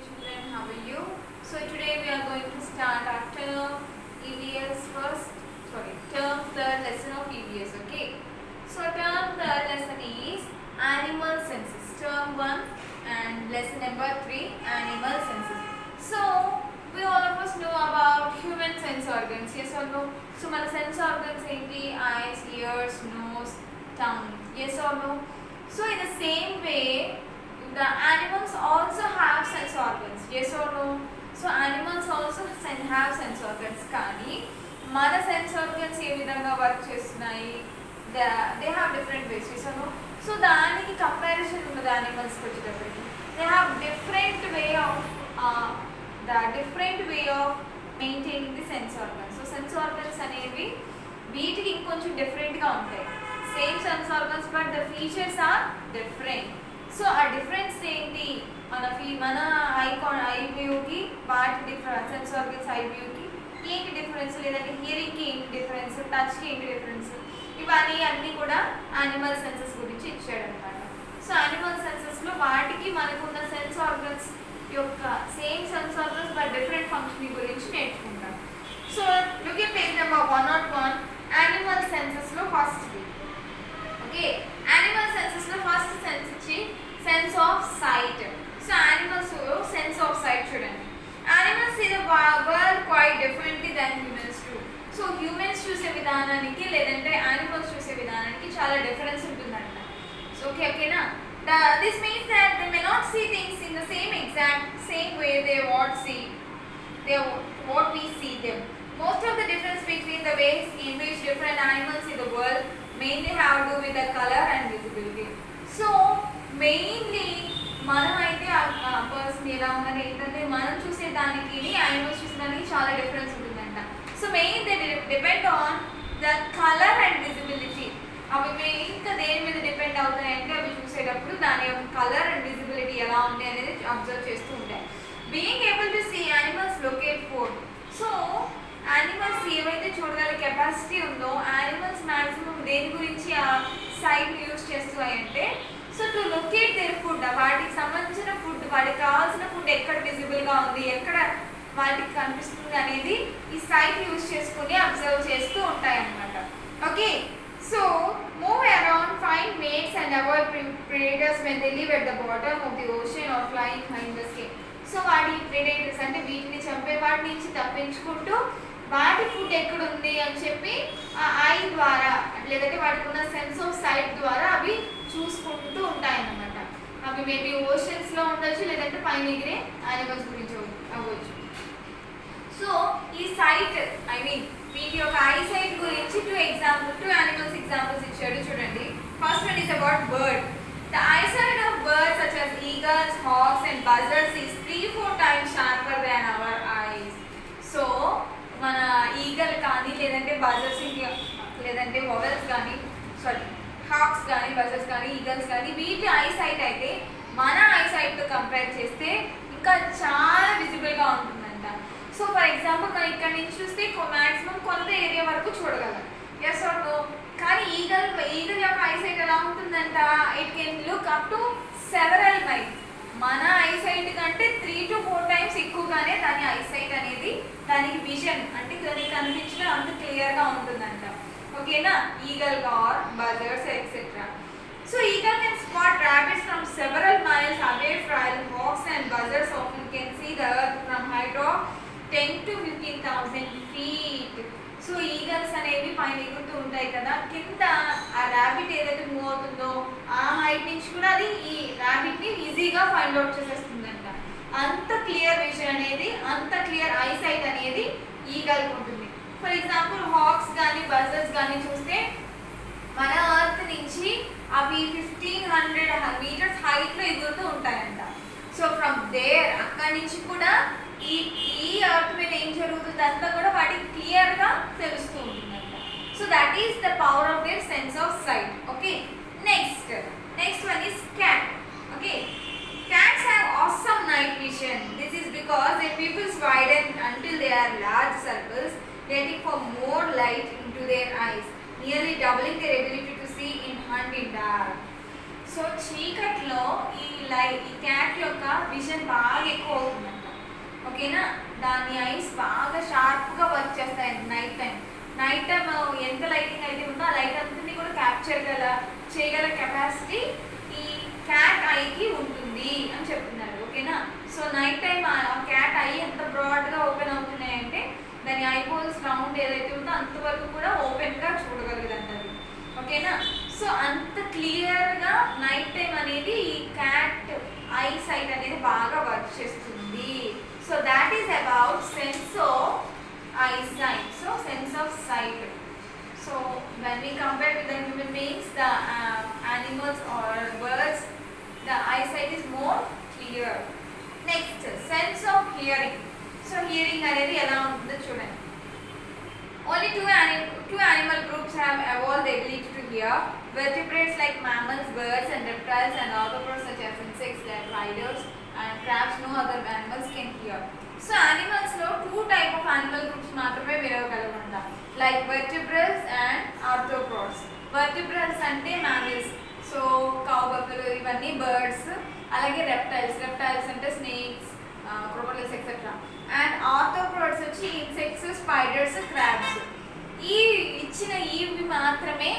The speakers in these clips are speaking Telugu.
children, how are you? So today we are going to start our term EVS term third lesson of EVS, okay? So term third lesson is animal senses, term 1 and lesson number 3, animal senses. So we all of us know about human sense organs, yes or no? So మన sense organs ఏంటి? Eyes, ears, nose, tongue, yes or no? So in the same way the animals also have sense organs, yes or no? So animals also have sense organs, కానీ మన sense organs ఏ విధంగా వర్క్ చేస్తున్నాయి? They have different ways, yes or no? So దానికి కంపారిజన్ ఉన్నది animals వచ్చేటప్పటికి. They have different way of maintaining the sense organs. So sense organs అనేవి వీటికి ఇంకొంచెం డిఫరెంట్గా ఉంటాయి. Same sense organs but the features are different. So ఆ డిఫరెన్స్ ఏంటి? మన ఐ వ్యూకి వాటి సెన్స్ ఆర్గన్స్ ఐ వ్యూకి ఏంటి డిఫరెన్స్, లేదంటే హియరింగ్కి ఏంటి డిఫరెన్స్, టచ్కి ఏంటి డిఫరెన్స్, ఇవన్నీ అన్నీ కూడా యానిమల్ సెన్సెస్ గురించి ఇచ్చాడు అనమాట. సో యానిమల్ సెన్సెస్లో వాటికి మనకు ఉన్న సెన్స్ ఆర్గన్స్ యొక్క same sense organs but different functioning గురించి నేర్చుకుంటాం. So look at page number 101. Animal సెన్సెస్లో ఫస్ట్ది, ఓకే, యానిమల్ సెన్సెస్లో ఫస్ట్ సెన్స్ ఇచ్చి sense of sight. So animals sense of sight చూడండి. Animals see the world quite differently then humans too. So humans చూసే విధానానికి లేదంటే యానిమల్స్ చూసే విధానానికి చాలా డిఫరెన్స్ ఉంటుందంట. సో ఓకేనా? This means that they may not see things in the same way what we see them. Most of the difference between the ways in which different animals see the world mainly have to do with the color and visibility. So mainly మనమైతే ఆ పర్సన్ ఎలా ఉన్నది ఏంటంటే మనం చూసే దానికి యానిమల్స్ చూసేదానికి చాలా డిఫరెన్స్ ఉంటుందంట. So main they depend on the colour and visibility. అవి మెయిన్గా దేని మీద డిపెండ్ అవుతాయంటే అవి చూసేటప్పుడు దాని యొక్క కలర్ అండ్ విజిబిలిటీ ఎలా ఉంది అనేది అబ్జర్వ్ చేస్తూ ఉంటాయి. Being able to see animals locate food. So animals ఏవైతే చూడగల కెపాసిటీ ఉందో యానిమల్స్ మ్యాక్సిమం దేని గురించి ఆ సైట్ని యూజ్ చేస్తున్నాయంటే so to locate their food, వాటికి సంబంధించిన ఫుడ్, వాటికి కావాల్సిన ఫుడ్ ఎక్కడ విజిబుల్గా ఉంది, ఎక్కడ వాటికి కనిపిస్తుంది అనేది ఈ సైట్ యూజ్ చేసుకుని అబ్జర్వ్ చేస్తూ ఉంటాయి అన్నమాట. Okay, so move around, find mates and avoid predators when they live at the bottom of the ocean or flying high in the sky. So వాటి ప్రెడేటర్స్ అంటే వీటిని చంపే వాటి నుంచి తప్పించుకుంటూ వాటి ఫుడ్ ఎక్కడ ఉంది అని చెప్పి ఆ ఐ ద్వారా లేదంటే వాటికి ఉన్న సెన్స్ ఆఫ్ సైట్ ద్వారా అవి చూసుకుంటూ ఉంటాయన్నమాట. అవి మేబీ ఓషన్స్లో ఉండొచ్చు లేదంటే పైన ఎగిరే యానిమల్స్ గురించి అవ్వచ్చు. సో ఈ సైట్ వీటి యొక్క ఐ సైట్ గురించి టూ యానిమల్స్ ఎగ్జాంపుల్స్ ఇచ్చాడు చూడండి. First one is about bird. The eyesight of birds such as eagles, hawks and buzzards is 3-4 times sharper than our eyes. So మన ఈగల్ కానీ లేదంటే బజర్స్ లేదంటే వవెల్స్ కానీ హాక్స్ కానీ బజర్స్ కానీ ఈగల్స్ కానీ వీటి ఐ సైట్ అయితే మన ఐ సైట్తో కంపేర్ చేస్తే ఇంకా చాలా విజిబుల్గా ఉంటుందంట. సో ఫర్ ఎగ్జాంపుల్ మనం ఇక్కడ నుంచి చూస్తే మ్యాక్సిమం కొంత ఏరియా వరకు చూడగలం, ఎస్ ఆర్ నో. కానీ ఈగల్ యొక్క ఐ సైట్ ఎలా ఉంటుందంట, it can look up to several miles. మన ఐ సైట్ కంటే 3 to 4 times ఎక్కువగానే దాని ఐ సైట్ అనేది దానికి విజన్ అంటే దానికి కనిపించిన అంత క్లియర్గా ఉంటుందంట. ఓకేనా? Eagle or buzzards etcetera. So eagle can spot rabbits from several miles away, while hawks and buzzards often can see the earth from height of 10 to 15,000 feet. So eagles అనేవి పైన ఎగురుతూ ఉంటాయి కదా, కింద ఆ ర్యాబిట్ ఏదైతే మూవ్ అవుతుందో ఆ హైట్ నుంచి కూడా అది ఈ ర్యాబిట్ని ఈజీగా ఫైండ్ అవుట్ చేసేస్తుందంట. అంత క్లియర్ విజన్ అనేది, అంత క్లియర్ ఐ సైట్ అనేది ఈగల్కి ఉంటుంది. ఫర్ ఎగ్జాంపుల్ హాక్స్ కానీ బజర్స్ కానీ చూస్తే మన ఎర్త్ నుంచి అవి 1500 meters హైట్లో ఎగురుతూ ఉంటాయంట. సో ఫ్రమ్ దేర్ అక్కడి నుంచి కూడా ఈ ఎర్త్ మీద ఏం జరుగుతుంది అంతా కూడా వాటికి క్లియర్గా తెలుస్తూ ఉంటుందంట. So that is the power of their sense of sight. Okay, next one is cat. Okay, cats have awesome night vision. This is because their pupils widen until they are large circles, letting for more light into their eyes, nearly doubling their ability to see in hunt in dark. So చీకట్లో ఈ క్యాట్ యొక్క విజన్ బాగా బాగా ఎక్కువ అవుతుందంట. ఓకేనా, దాని ఐస్ బాగా షార్ప్గా వర్క్ చేస్తాయి నైట్ టైం. నైట్ టైం ఎంత లైటింగ్ అయితే ఉందో ఆ లైట్ అంతని కూడా క్యాప్చర్ చేయగల కెపాసిటీ ఈ క్యాట్ ఐకి ఉంటుంది అని చెప్తున్నారు. ఓకేనా, సో నైట్ టైం ఆ క్యాట్ ఐ ఎంత బ్రాడ్గా ఓపెన్ అవుతున్నాయంటే దాని ఐబోల్స్ రౌండ్ ఏదైతే ఉందో అంతవరకు కూడా ఓపెన్గా చూడగలుగుతుంది. ఓకేనా, సో అంత క్లియర్గా నైట్ టైం అనేది ఈ క్యాట్ ఐ సైట్ అనేది బాగా వర్క్ చేస్తుంది. So that is about sense of eyesight. So sense of sight. So when we compare with the human beings, the animals or birds, the eyesight is more clear. Next, sense of hearing. So hearing అనేది ఎలా ఉంటుందో చూడండి. Only two animal groups have evolved the ability to hear. Vertebrates like mammals, birds and reptiles, and arthropods such as insects, gliders and crabs, no other animals can hear. So యానిమల్స్లో 2 type of animal groups మాత్రమే వినగలమంట, like vertebrals and arthropods. Vertebrals అంటే మ్యామల్స్, సో కౌ, బఫెలో ఇవన్నీ బర్డ్స్. అలాగే రెప్టైల్స్ అంటే snakes, crocodiles etcetera. And arthropods వచ్చి ఇన్సెక్ట్స్, స్పైడర్స్, క్రాబ్స్. ఇవి మాత్రమే,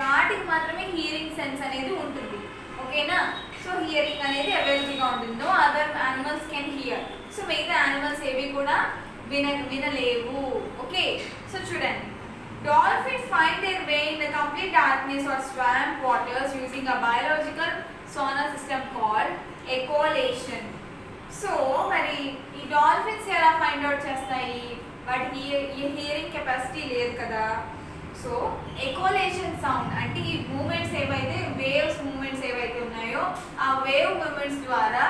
వాటికి మాత్రమే హియరింగ్ సెన్స్ అనేది ఉంటుంది. ఓకేనా, సో హియరింగ్ అనేది అవైలబుల్గా ఉంటుంది. No other animals can hear. So మిగతా యానిమల్స్ ఏవి కూడా వినలేవు. ఓకే, సో చూడండి, dolphins find their way in the complete darkness or swamp waters using a biological sonar system called echolocation. So మరి ఈ డాల్ఫిన్స్ ఎలా ఫైండ్ అవుట్ చేస్తాయి? వాటికి హియరింగ్ కెపాసిటీ లేదు కదా. సో ఎకోలేషన్ సౌండ్ అంటే ఈ మూమెంట్స్ ఏవైతే వేవ్స్ మూమెంట్స్ ఏవైతే ఉన్నాయో ఆ వేవ్ మూమెంట్స్ ద్వారా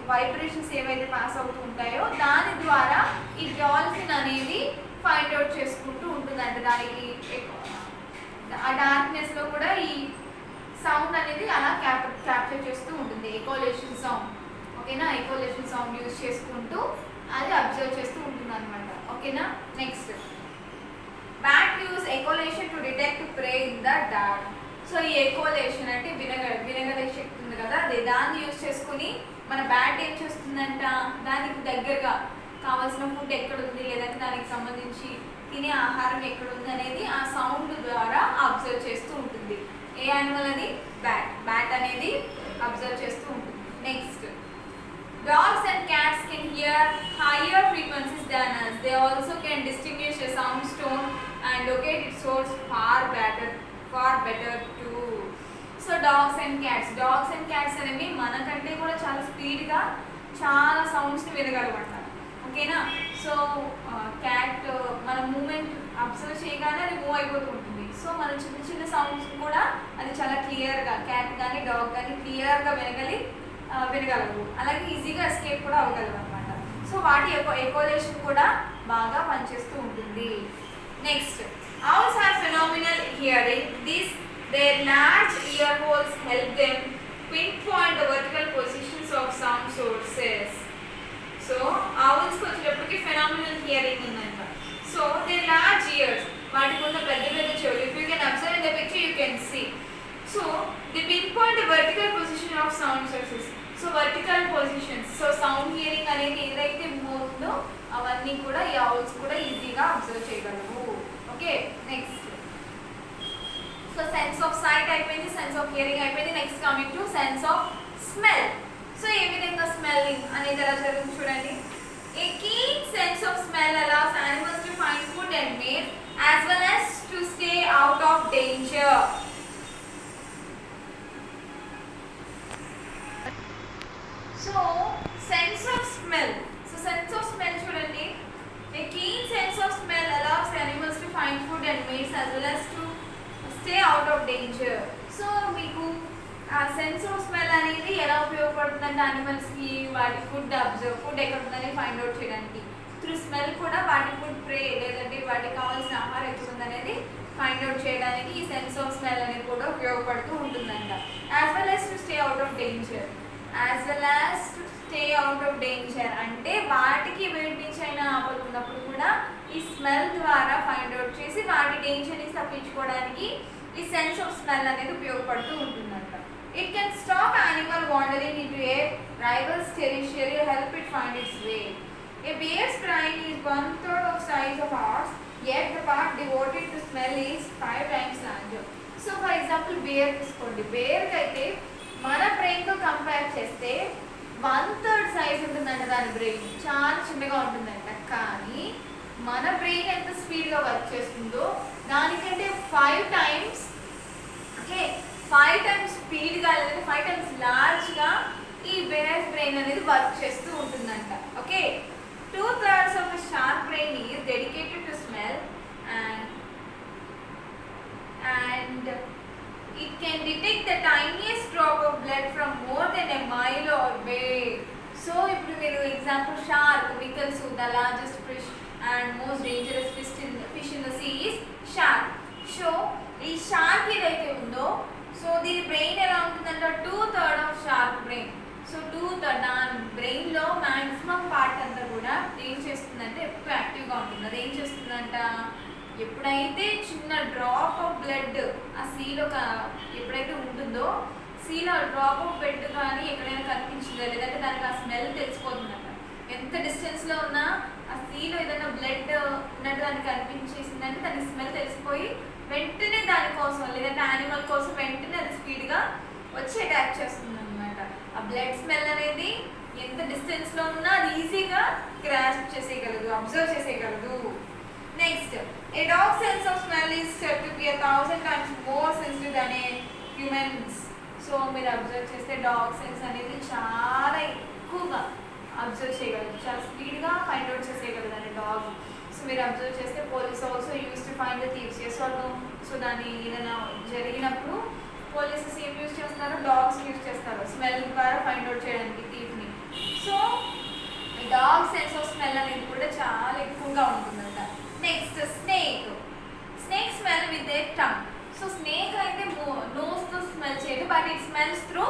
వైబ్రేషన్స్ ఏవైతే పాస్ అవుతూ ఉంటాయో దాని ద్వారా ఈ డాల్ఫిన్ అనేది ఫైండ్ అవుట్ చేసుకుంటూ ఉంటుందంట. దానికి ఆ డార్క్నెస్లో కూడా ఈ సౌండ్ అనేది అలా క్యాప్చర్ చేస్తూ ఉంటుంది, ఎకోలేషన్ సౌండ్. ఓకేనా, ఎకోలేషన్ సౌండ్ యూజ్ చేసుకుంటూ అది అబ్జర్వ్ చేస్తూ ఉంటుంది అనమాట. ఓకేనా, next, bat use echolocation to detect prey in the dark. So ఈ ఎకోలేషన్ అంటే వినగలే శక్తి ఉంది కదా, దాన్ని యూజ్ చేసుకుని మన బ్యాట్ ఏం చేస్తుందంట, దానికి దగ్గరగా కావాల్సిన ఫుడ్ ఎక్కడుంది, లేదంటే దానికి సంబంధించి తినే ఆహారం ఎక్కడుంది అనేది ఆ సౌండ్ ద్వారా అబ్జర్వ్ చేస్తూ ఉంటుంది. ఏ యానిమల్ అది? బ్యాట్ అనేది అబ్జర్వ్ చేస్తూ ఉంటుంది. Next, dogs and cats can hear higher frequencies than us. They also can distinguish a sound tone and locate its source far better too. So dogs and cats అనేవి మనకంటే కూడా చాలా స్పీడ్గా చాలా సౌండ్స్ని వినగలమంట. ఓకేనా, సో క్యాట్ మన మూమెంట్ అబ్జర్వ్ చేయగానే అది మూవ్ అయిపోతూ ఉంటుంది. సో మన చిన్న సౌండ్స్ కూడా అది చాలా క్లియర్గా, క్యాట్ కానీ డాగ్ కానీ క్లియర్గా వినగలవు. అలాగే ఈజీగా ఎస్కేప్ కూడా అవ్వగలవు అనమాట. సో వాటి యొక్క ఎకోలేషన్ కూడా బాగా పనిచేస్తూ ఉంటుంది. Next, owls have phenomenal hearing. Their large ear holes help them pinpoint the vertical positions of sound sources. So owls కి వచ్చేటప్పటికి phenomenal hearing ఉందంట. So their large ears, వాటికి ఉన్న పెద్ద చెవులు. If you can observe in the picture, you can see. So they pinpoint the vertical position of sound sources. So vertical positions. So sound hearing అనేది ఏదైతే మూవ్ అవుతుందో అవన్నీ కూడా ఈ ఔల్స్ కూడా ఈజీగా అబ్జర్వ్ చేయగలవు. Okay, next, so sense of sight అయిపోయింది, సెన్స్ ఆఫ్ హియరింగ్ అయిపోయింది. Next coming to sense of smell. So ఏ విధంగా స్మెల్లింగ్ అనేది ఎలా జరుగుతుంది చూడండి. A keen sense of smell allows animals to find food and mates as well as to stay out of danger. So sense of smell. So sense of smell చూడండి. A keen sense of smell allows animals to find food and mates as well as to stay out of danger. So మీకు ఆ సెన్స్ ఆఫ్ స్మెల్ అనేది ఎలా ఉపయోగపడుతుందంటే యానిమల్స్కి వాటి ఫుడ్ ఎక్కడ ఉందని ఫైండ్ అవుట్ చేయడానికి. త్రూ స్మెల్ కూడా వాటి ఫుడ్ ప్రే లేదంటే వాటికి కావాల్సిన ఆహారం ఎక్కడ ఉందనేది ఫైండ్ అవుట్ చేయడానికి ఈ సెన్స్ ఆఫ్ స్మెల్ అనేది కూడా ఉపయోగపడుతూ ఉంటుందంట. As well as to stay out of danger అంటే వాటికి వేడి నుంచి అయినా ఆపద ఉన్నప్పుడు కూడా ఈ స్మెల్ ద్వారా ఫైండ్ అవుట్ చేసి వాటి డేంజర్ని తప్పించుకోవడానికి ఈ సెన్స్ ఆఫ్ స్మెల్ అనేది ఉపయోగపడుతూ ఉంటుందంట. It can stop animal wandering into a rival's territory find its way. A bear's brain is 1/3 of size of ours, yet the part devoted to smell is 5 times larger. So for example, bear తీసుకోండి. బేర్కి అయితే మన బ్రెయిన్తో కంపేర్ చేస్తే 1/3 సైజ్ ఉంటుందంట దాని బ్రెయిన్, చాలా చిన్నగా ఉంటుందంట. కానీ మన బ్రెయిన్ ఎంత స్పీడ్గా వర్క్ చేస్తుందో దానికంటే 5 టైమ్స్, ఓకే, 5 టైమ్స్ స్పీడ్గా లేదంటే 5 టైమ్స్ లార్జ్గా ఈ బేర్ బ్రెయిన్ అనేది వర్క్ చేస్తూ ఉంటుందంట. Okay, 2/3 of a shark brain is dedicated to smell and it can detect the tiniest drop of blood from more than a mile away. So ఇప్పుడు మీరు ఎగ్జాంపుల్ షార్క్, మీకు తెలుసు the largest fish and most dangerous fish in the sea is shark. So ఈ షార్క్ ఏదైతే ఉందో, సో దీని బ్రెయిన్ ఎలా ఉంటుందంటే 2/3 ఆఫ్ షార్క్ బ్రెయిన్. సో 2/3 దాని బ్రెయిన్లో మ్యాక్సిమం పార్ట్ అంతా కూడా ఏం చేస్తుందంటే ఎప్పుడు యాక్టివ్గా ఉంటుంది. అది ఏం చేస్తుందంట, ఎప్పుడైతే చిన్న డ్రాప్ ఆఫ్ బ్లడ్ ఆ సీలో ఎప్పుడైతే ఉంటుందో, సీలో డ్రాప్ ఆఫ్ బ్లడ్ కానీ ఎక్కడైనా కనిపించిందో లేదంటే దానికి ఆ స్మెల్ తెలిసిపోతుందంట. ఎంత డిస్టెన్స్లో ఉన్నా ఆ సీలో ఏదైనా బ్లడ్ ఉన్నట్టు దానికి కనిపించేసిందంటే దానికి స్మెల్ తెలిసిపోయి వెంటనే దానికోసం లేదంటే యానిమల్ కోసం వెంటనే అది స్పీడ్గా వచ్చి అటాక్ చేస్తుంది అనమాట. ఆ బ్లడ్ స్మెల్ అనేది ఎంత డిస్టెన్స్లో ఉన్నా అది ఈజీగా గ్రాస్ప్ చేసేయగలదు, అబ్జర్వ్ చేసేయగలదు. Next, a dog's sense of smell is said to be 1,000 times more sensitive than a human's. So మీరు అబ్జర్వ్ చేస్తే డాగ్ సెన్స్ అనేది చాలా ఎక్కువగా అబ్జర్వ్ చేయగలదు, చాలా స్పీడ్గా ఫైండ్ అవుట్ చేసేయగలదు అనే డాగ్. సో మీరు అబ్జర్వ్ చేస్తే police also use to find the thieves. So దాన్ని ఏదైనా జరిగినప్పుడు పోలీసెస్ ఏం యూజ్ చేస్తున్నారు, డాగ్స్ యూజ్ చేస్తారు స్మెల్ ద్వారా ఫైండ్ అవుట్ చేయడానికి థీఫ్ని. So dog sense of smell అనేది కూడా చాలా ఎక్కువగా ఉంటుందంట. Next, snake. Snake smell with their tongue. So snake అయితే నోస్తో స్మెల్ చేయదు, but it smells through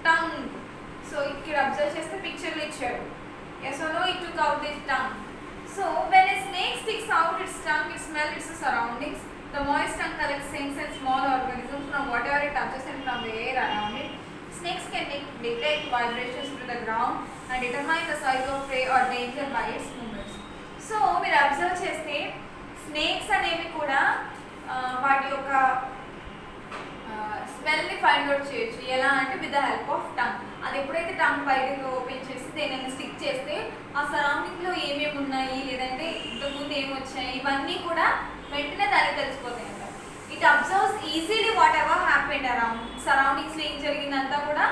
tongue. So ఇక్కడ అబ్జర్వ్ చేస్తే పిక్చర్లో ఇచ్చాడు. yes or no, it took out its tongue. So when a snake sticks out its tongue, it smells its surroundings. The moist tongue collects scents and small organisms from whatever it touches and from the air around it. Snakes can detect vibrations to the ground and determine the size of prey or danger by its movements. So మీరు అబ్జర్వ్ చేస్తే స్నేక్స్ అనేవి కూడా వాటి యొక్క స్మెల్ని ఫైండ్ అవుట్ చేయొచ్చు. ఎలా అంటే with the help of tongue. అది ఎప్పుడైతే టంగ్ బయటకు ఓపెన్ చేసి దేనిని స్టిక్ చేస్తే ఆ సరౌండింగ్లో ఏమేమి ఉన్నాయి లేదంటే ఇంతకుముందు ఏమి వచ్చాయి ఇవన్నీ కూడా వెంటనే దానికి తెలిసిపోతాయి అంట. It observes easily whatever happened around. సరౌండింగ్స్లో ఏం జరిగిందంతా కూడా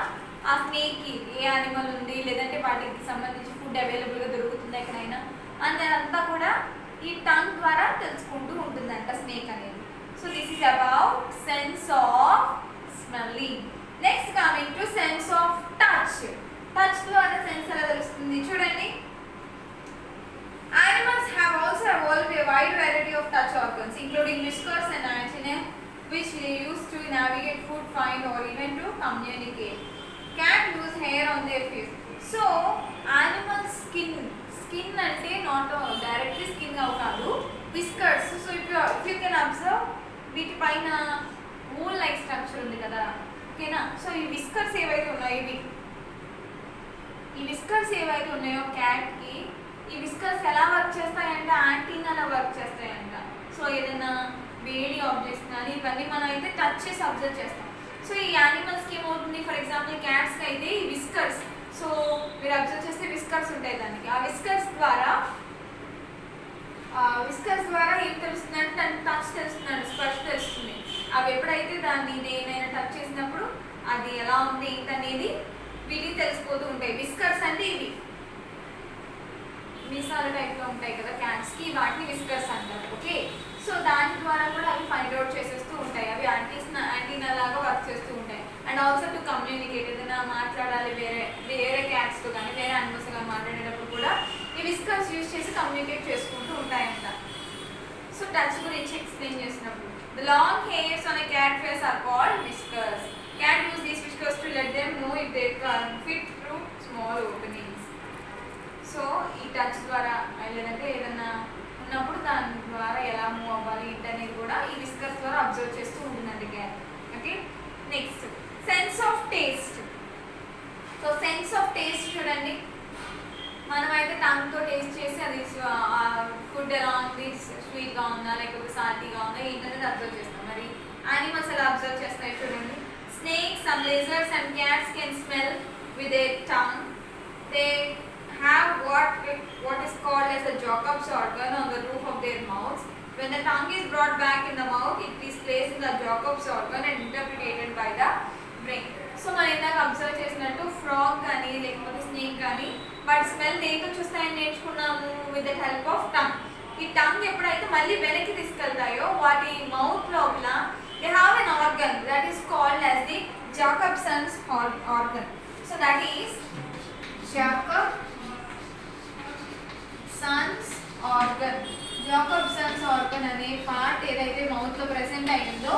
ఆ స్నేక్కి ఏ యానిమల్ ఉంది లేదంటే వాటికి సంబంధించి ఫుడ్ అవైలబుల్గా దొరుకుతుంది ఎక్కడైనా అంతా కూడా ఈ టంగ్ ద్వారా తెలుసుకుంటూ ఉంటుందంట స్నేక్ అనేది. So this is about sense of smelling. Next coming to sense of touch. Touch ద్వారా సెన్స్ ఎలా తెలుస్తుంది చూడండి. Animals have also evolved a wide variety of touch organs, including whiskers and antennae, which they use to navigate food, find, or even to communicate. Cat use hair on their face. So, animal skin అంటే నాట్ డైరెక్ట్లీ స్కిన్ కాదు, viscous. So if you can observe వీటిపైన వూల్ లైక్ స్ట్రక్చర్ ఉంది కదా, ఓకేనా. సో ఈ విస్కర్స్ ఏవైతే ఉన్నాయో ఈ విస్కర్స్ ఏవైతే ఉన్నాయో క్యాట్కి, ఈ విస్కర్స్ ఎలా వర్క్ చేస్తాయంటే యాంటీనాలా వర్క్ చేస్తాయంట. సో ఏదైనా వేడి ఆబ్జెక్ట్స్ కానీ ఇవన్నీ మనం అయితే టచ్ చేసి అబ్జర్వ్ చేస్తాం. సో ఈ యానిమల్స్కి ఏమవుతుంది, ఫర్ ఎగ్జాంపుల్ క్యాట్స్కి అయితే ఈ విస్కర్స్, సో మీరు అబ్జర్వ్ చేస్తే విస్కర్స్ ఉంటాయి దానికి. ఆ విస్కర్స్ ద్వారా ఏం తెలుస్తుందంటే దానికి టచ్ తెలుస్తుందండి, స్పర్శ తెలుస్తుంది. అవి ఎప్పుడైతే దాన్ని దేనైనా టచ్ చేసినప్పుడు అది ఎలా ఉంది ఏంటనేది వీటికి తెలిసిపోతూ ఉంటాయి. విస్కర్స్ అంటే ఇవి మీసాల టైప్లో ఉంటాయి కదా క్యాట్స్కి, వాటిని విస్కర్స్ అంటారు. ఓకే, సో దాని ద్వారా కూడా అవి ఫైండ్ అవుట్ చేసేస్తూ ఉంటాయి. అవి యాంటీనా లాగా వర్క్ చేస్తూ ఉంటాయి. అండ్ ఆల్సో టు కమ్యూనికేట్, ఏదైనా మాట్లాడాలి వేరే క్యాట్స్తో కానీ వేరే యానిమల్స్ కానీ మాట్లాడేటప్పుడు కూడా ఈ విస్కర్స్ యూజ్ చేసి కమ్యూనికేట్ చేసుకుంటూ ఉంటాయంట. సో టచ్ గురించి ఎక్స్ప్లెయిన్ చేసినప్పుడు the long hairs on a cat face are called whiskers. Cat use these whiskers to let them know if they can fit through small openings. So ఈ టచ్ ద్వారా లేదంటే ఏదైనా ఉన్నప్పుడు దాని ద్వారా ఎలా మూవ్ అవ్వాలి అనేది కూడా ఈ విస్కర్స్ ద్వారా అబ్జర్వ్ చేస్తూ ఉంటుందండి cat. Okay, next sense of taste. So sense of taste చూడండి, మనమైతే టంగ్తో టేస్ట్ చేసి అది ఫుడ్ ఎలా ఉంది, స్వీట్గా ఉందా లేకపోతే సాల్టీగా ఉందా ఏంటనేది అబ్జర్వ్ చేస్తాం. మరి యానిమల్స్ ఎలా అబ్జర్వ్ చేస్తాయి చూడండి. Snakes, some lizards and cats can smell with their tongue. They have what is called as a Jacob's organ on the roof of their mouths. When the tongue is brought back in the mouth, it is placed in the Jacob's organ and interpreted by the brain. So మనం ఇందాక అబ్జర్వ్ చేసినట్టు ఫ్రాగ్ కానీ లేకపోతే స్నేక్ కానీ వాటి స్మెల్ దేంతో చూస్తాయని నేర్చుకున్నాము, with the help of tongue. ఈ టంగ్ ఎప్పుడైతే మళ్ళీ వెనక్కి తీసుకెళ్తాయో వాటి మౌత్ లోపల they have an organ that is called as the Jacobson's organ. So that is Jacobson's organ. Jacobson's organ అనే పార్ట్ ఏదైతే మౌత్ లో ప్రెసెంట్ అయిందో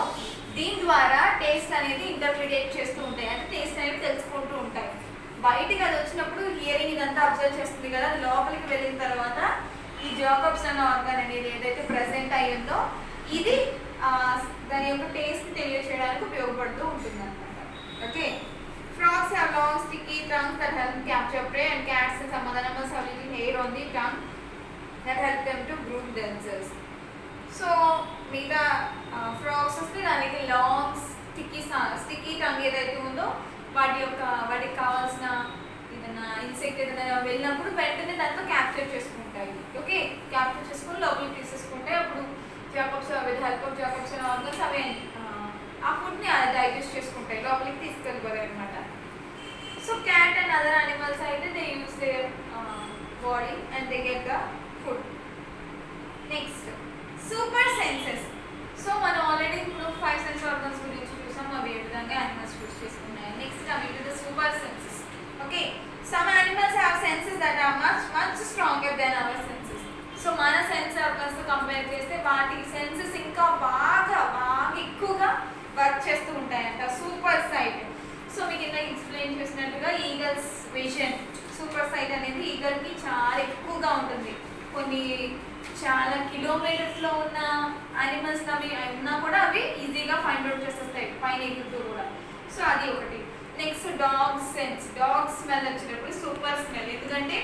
దీని ద్వారా టేస్ట్ అనేది ఇంటర్ప్రిటేట్ చేస్తూ ఉంటాయి, అంటే టేస్ట్ అనేది తెలుసుకుంటూ ఉంటాయి. బయటికి అది వచ్చినప్పుడు హియరింగ్ ఇదంతా అబ్జర్వ్ చేస్తుంది కదా, లోపలికి వెళ్ళిన తర్వాత ఈ జాకబ్సన్ ఆర్గన్ అనేది ఏదైతే ప్రెసెంట్ అయ్యిందో ఇది దాని యొక్క టేస్ట్ తెలియచేయడానికి ఉపయోగపడుతూ ఉంటుంది అనమాట. Okay, frogs have long sticky tongues that help capture prey, and cats and some other animals have little hair on the tongue that help them to groom themselves. So మిగతా ఫ్రాగ్స్ వస్తే దానికి లాంగ్ స్టిక్కీ టంగ్ ఏదైతే ఉందో వాటికి కావాల్సిన ఏదైనా ఇన్సెక్ట్ ఏదైనా వెళ్ళినప్పుడు వెంటనే దాంతో క్యాప్చర్ చేసుకుంటాయి. ఓకే, క్యాప్చర్ చేసుకుని లోపలికి తీసేసుకుంటాయి. అప్పుడు Jacobs with help of Jacobson organs అవి ఆ ఫుడ్ని డైజెస్ట్ చేసుకుంటాయి, లోపలికి తీసుకెళ్ళిపోతాయి అనమాట. So cat and other animals అయితే they use their body and they get the food. Next super senses. So మనం ఆల్రెడీ ఇప్పుడు 5 సెన్స్ ఆర్గన్స్ గురించి చూసాం, అవి ఏ విధంగా యానిమల్స్ యూస్ చేసుకున్నాయి. Next coming to the super senses. Okay, some animals have senses that are much stronger than our senses. So మన సెన్స్ ఆర్గన్స్ తో కంపేర్ చేస్తే వాటి సెన్సెస్ ఇంకా బాగా ఎక్కువగా వర్క్ చేస్తూ ఉంటాయంట. Super site. సో మీకు ఇంత ఎక్స్ప్లెయిన్ చేసినట్టుగా ఈగల్స్ విజన్, సూపర్ సైట్ అనేది ఈగల్కి చాలా ఎక్కువగా ఉంటుంది. కొన్ని చాలా కిలోమీటర్స్లో ఉన్న యానిమల్స్ అవి ఉన్నా కూడా అవి ఈజీగా ఫైండ్ అవుట్ చేసేస్తాయి పైన ఎగురుతూ కూడా. సో అది ఒకటి. Next dog sense. Dog smell వచ్చేటప్పుడు సూపర్ స్మెల్, ఎందుకంటే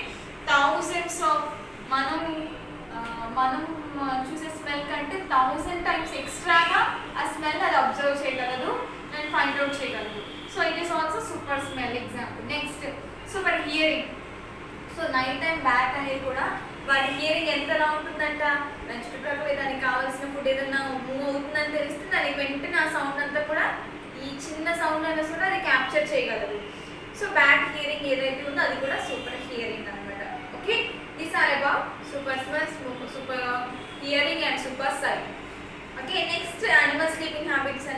థౌజండ్స్ ఆఫ్ మనం చూసే స్మెల్ కంటే 1000 టైమ్స్ ఎక్స్ట్రాగా ఆ స్మెల్ అది అబ్జర్వ్ చేయగలదు అండ్ ఫైండ్ అవుట్ చేయగలదు. So it is also super smell example. Next super hearing. So night time bat అనేది కూడా వాడి హియరింగ్ ఎంతలా ఉంటుందంట, దాని చుట్టుపక్కల దానికి కావాల్సిన ఫుడ్ ఏదన్నా మూవ్ అవుతుందని తెలిస్తే దానికి వెంటనే ఆ సౌండ్ అంతా కూడా ఈ చిన్న సౌండ్ అయినా కూడా అది క్యాప్చర్ చేయగలదు. సో బ్యాట్ హియరింగ్ ఏదైతే ఉందో అది కూడా సూపర్ హియరింగ్ అనమాట. Okay, these are about super smell, super hearing and super sight. Okay, next animal sleeping habits